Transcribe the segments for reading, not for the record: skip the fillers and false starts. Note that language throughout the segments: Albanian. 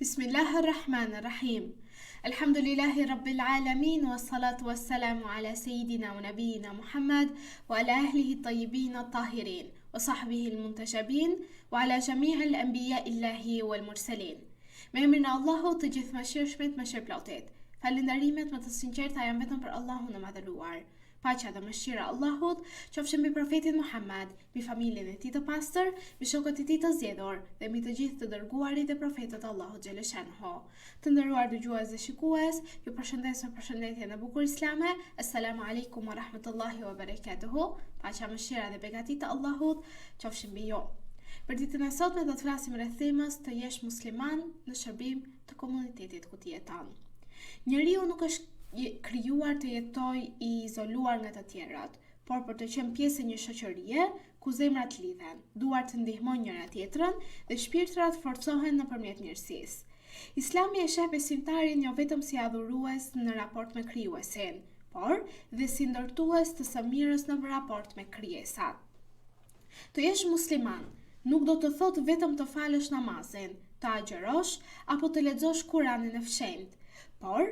Bismillahirrahmanirrahim. Alhamdulillahi Rabbil Alamin wa salatu wa salamu ala Sayyidina wa Nabiyina Muhammad wa ala ahlihi tayyibin tahirin wa sahbihi al-muntajabin wa ala jami'i al-anbiya illahi wal mursalin. Me emrin e Allahut të gjithëmëshirshmit, mëshirëplotit. Falënderimet më të sinqerta janë vetëm për Allahun e madhëruar. Paqja dhe mëshira e Allahut qofshin mbi profetin Muhammad, mbi familjen e tij të pastër, mbi shokët e tij të zgjedhur dhe mbi të gjithë të dërguarit dhe profetët e Allahut xhaleshanhu. Të nderuar dëgjues dhe shikues, ju përshëndes me përshëndetjen e bukur islame. Assalamu alaikum wa rahmatullahi wa barakatuhu. Paqja, mëshira dhe begatit e Allahut qofshin mbi ju. Për ditën e sotme do të flasim rreth temës të jesh musliman në shërbim të komunitetit ku ti jeton. Njeriu nuk është krijuar të jetojë i izoluar nga të tjerat, por për të qenë pjesë e një shoqërie ku zemrat lidhen, duart të ndihmojnë njëra tjetrën dhe shpirtrat forcohen nëpërmjet mirësisë. Islami e sheh besimtarin jo vetëm si adhurues në raport me krijuesin, por dhe si ndërtues të së mirës në raport me krijesat. Të jesh musliman nuk do të thotë vetëm të falësh namazin, të agjërosh apo të lexosh Kuranin e fshenjtë, por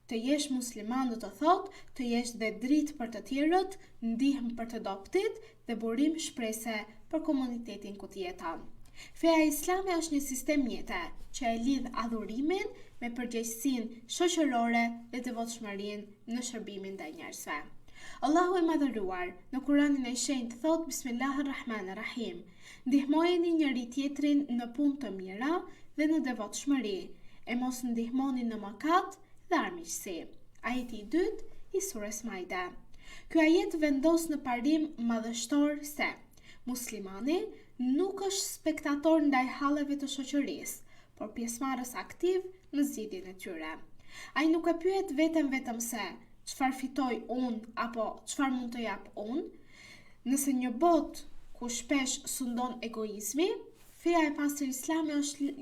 të jesh musliman do të thotë të jesh dhe dritë për të tjerët, ndihmë për të dobtit dhe burim shprese për komunitetin ku ti jeton. Feja islame është një sistem jete që e lidh adhurimin me përgjegjësinë shoqërore dhe devotshmërinë në shërbimin ndaj njerëzve. Allahu i madhëruar në Kuranin e shenjtë thotë Bismillahirrahmanirrahim: ndihmojeni njëri tjetrin në punë të mira dhe në devotshmëri, e mos ndihmoni në mëkat dhe armiqësi. Ajeti i dytë i surës Maide. Ky ajet vendos në parim madhështor se muslimani nuk është spektator ndaj halleve të shoqërisë, por pjesëmarrës aktiv në zgjidhjen e tyre. Ai nuk e pyet vetëm se çfarë fitoj unë apo çfarë mund të jap unë. Nëse një botë ku shpesh sundon egoizmi, feja e pastër islame është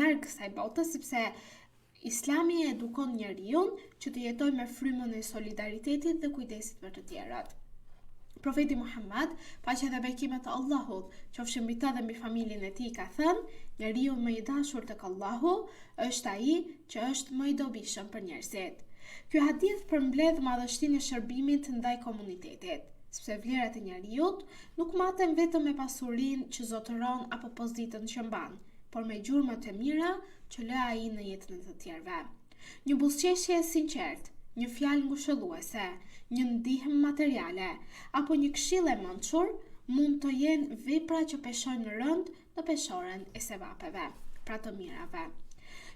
larg kësaj bote, sepse Islami e edukon njeriun që të jetojë me frymën e solidaritetit dhe kujdesit për të tjerat. Profeti Muhammad, paqja dhe bekimet e Allahut qofshin mbi të dhe mbi familjen e tij, ka thënë: njeriu më i dashur tek Allahu është ai që është më i dobishëm për njerëzit. Ky hadith përmbledh madhështinë e shërbimit ndaj komunitetit, sepse vlerat e njeriut nuk maten vetëm me pasurinë që zotëron apo pozitën që mban, por me gjurmët e mira që lë ai në jetën e të tjerëve. Një buzëqeshje e sinqert, një fjalë ngushëlluese, një ndihmë materiale apo një këshill e mençur mund të jenë vepra që peshojnë rënd në peshoren e sevapeve, pra të mirave.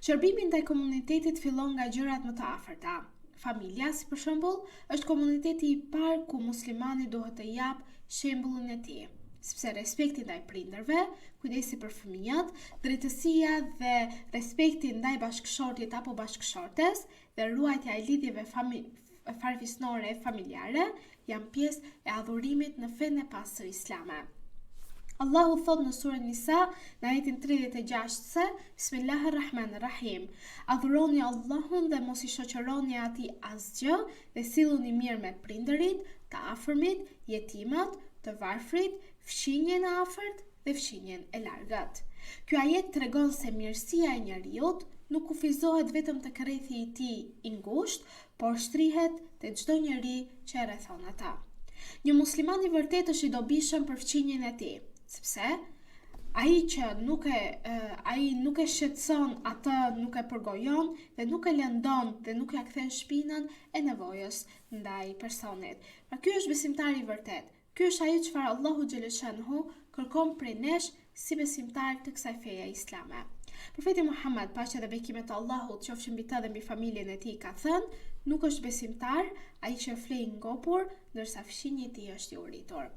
Shërbimi ndaj komunitetit fillon nga gjërat më të afërta. Familja, si për shembull, është komuniteti i parë ku muslimani duhet të jap shembullin e tij, sepse respekti ndaj prindërve, kujdesi për fëmijët, drejtësia dhe respekti ndaj bashkëshortit apo bashkëshortes dhe ruajtja e lidhjeve farfisnore familjare janë pjesë e adhurimit në fenë e pastër islame. Allahu thot në surën Nisa, në ajetin 36 se Bismillahirrahmanirrahim: adhuroni Allahun dhe mos i shoqëroni atij asgjë dhe silluni mirë me prindërit, të afërmit, jetimat, të varfrit, fqinjen e afërt dhe fqinjen e largët. Ky ajet tregon se mirësia e njeriut nuk kufizohet vetëm tek rrethi i tij i ngushtë, por shtrihet te çdo njeri që e rrethon ata. Një musliman i vërtet është i dobishëm për fqinjen e tij, sepse ai që nuk e shqetëson atë, nuk e përgojon dhe nuk e lëndon dhe nuk ja kthen shpinën e nevojës ndaj personit. Pra ky është besimtari i vërtet. Ky është ajo çfarë Allahu xhaleshanhu kërkon prej nesh si besimtar të kësaj feje islame. Profeti Muhammad, paqja dhe bekimet e Allahut qofshin mbi të dhe mbi familjen e tij, ka thënë: nuk është besimtar ai që flej ngopur ndërsa fqinji i tij është i uritur.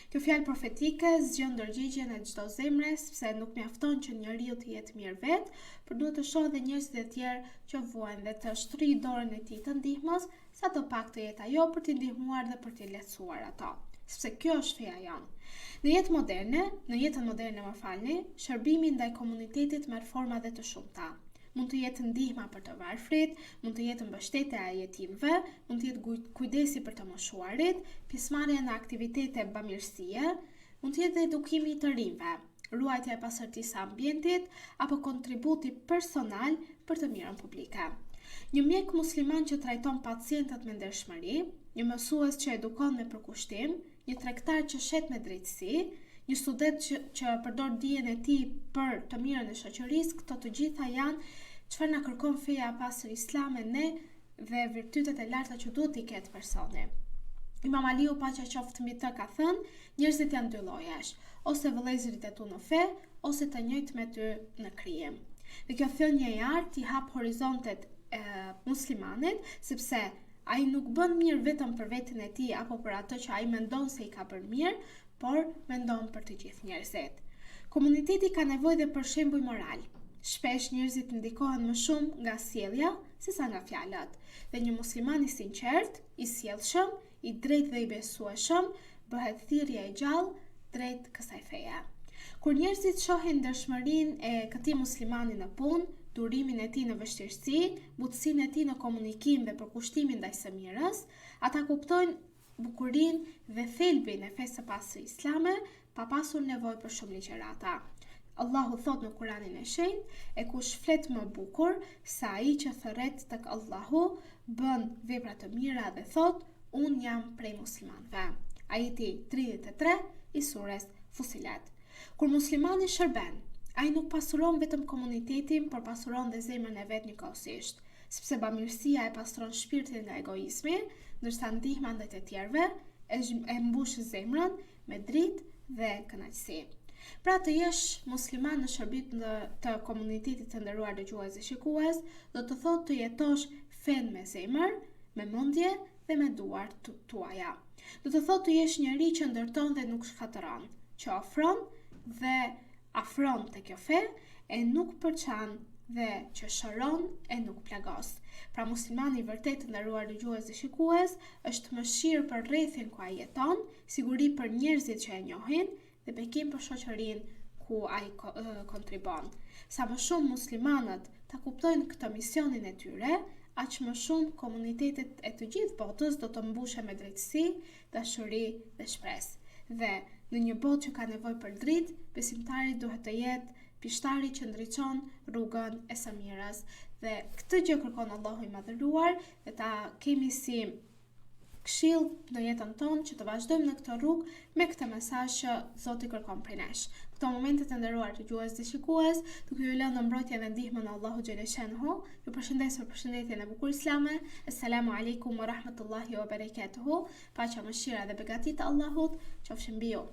Kjo fjalë profetike zgjon ndërgjegjen e çdo zemre, sepse nuk mjafton që njeriu të jetë mirë vet, por duhet të shohë edhe njerëzit e tjerë që vuajnë dhe të shtrijë dorën e tij të ndihmës, sa të pak të jetë ajo për t'i ndihmuar dhe për t'i lehtësuar ato, sepse kjo është feja jonë. Në jetën moderne, shërbimi ndaj komunitetit merr forma dhe të shumta. Mund të jetë ndihma për të varfrit, mund të jetë mbështetja e jetimëve, mund të jetë kujdesi për të moshuarit, pjesëmarrja në aktivitete bamirësie, mund të jetë edukimi i të rinjve, ruajtja e pasardhësisë së ambientit apo kontributi personal për të mirën publike. Një mjek musliman që trajton pacientët me ndershmëri, një mësues që edukon me përkushtim, një tregtar që shet me drejtësi, një student që përdor dijen e tij për të mirën e shoqërisë, këto të gjitha janë çfarë na kërkon feja e pastër islame ne dhe virtytet e larta që duhet i ketë personi. Imam Aliu paqja qoftë mbi të ka thënë, njerëzit janë dy llojesh, ose vëllezërit e tu në fe, ose të njëjtë me ty në krijim. Dhe kjo thënie e artë i hap horizontet muslimanit, sepse ai nuk bën mirë vetëm për veten e tij apo për atë që ai mendon se i ka bërë mirë, por mendon për të gjithë njerëzit. Komuniteti ka nevojë dhe për shembuj moral. Shpesh njerëzit ndikohen më shumë nga sjellja sesa nga fjalët. Dhe një musliman i sinqert, i sjellshëm, i drejtë dhe i besueshëm bëhet thirrja e gjallë drejt kësaj feje. Kur njerëzit shohin ndershmërinë e këtij muslimani në punë, durimin e tij në vështirësi, butësinë e tij në komunikim dhe përkushtimin ndaj së mirës, ata kuptojnë bukurinë dhe thelbin e fesë së pastër islame, pa pasur nevojë për shumë ligjërata. Allahu thot në Kuranin e shenjtë, e kush flet më bukur sa ai që thërret tek Allahu, bën vepra të mira dhe thot, unë jam prej muslimanëve. Ajeti 33 i sures Fusilet. Kur muslimani shërben, ai nuk pasuron vetëm komunitetin, por pasuron dhe zemrën e vet njëkohësisht, sepse bamirësia e pastron shpirtin nga egoizmi, ndërsa ndihma ndaj të tjerëve e mbush zemrën me dritë dhe kënaqësi. Pra të jesh musliman në shërbim të komunitetit të nderuar dëgjues dhe shikues, do të thotë të jetosh fen me zemër, me mendje dhe me duar tuaja. Do të thotë të jesh njeri që ndërton dhe nuk shkatëron, që ofron dhe afron te kjo fe, e nuk përçan dhe që shëron e nuk plagos. Pra muslimani i vërtet të nderuar dëgjues dhe shikues është mëshirë për rrethin ku ai jeton, siguri për njerëzit që e njohin dhe bekim për shoqërinë ku ai kontribon. Sa më shumë muslimanët ta kuptojnë këtë misionin e tyre, aq më shumë komunitetet e të gjithë botës do të mbushen me drejtësi, dashuri dhe shpresë. Dhe në një botë që ka nevojë për dritë, besimtari duhet të jetë pishtari që ndriçon rrugën e së mirës. Dhe këtë gjë kërkon Allahu i madhëruar dhe ta kemi si këshill në jetën tonë që të vazhdojmë në këtë rrugë me këtë mesazh që Zoti kërkon prej nesh. Këto momente të nderuar dëgjues dhe shikues, duke ju lënë në mbrojtjen dhe ndihmën e Allahu xhaleshanhu, ju përshëndes me përshëndetjen e bukur islame. Assalamu alaikum wa rahmatullahi wa barakatuhu. Paqja, mëshira dhe begatit e Allahut qofshin mbi ju.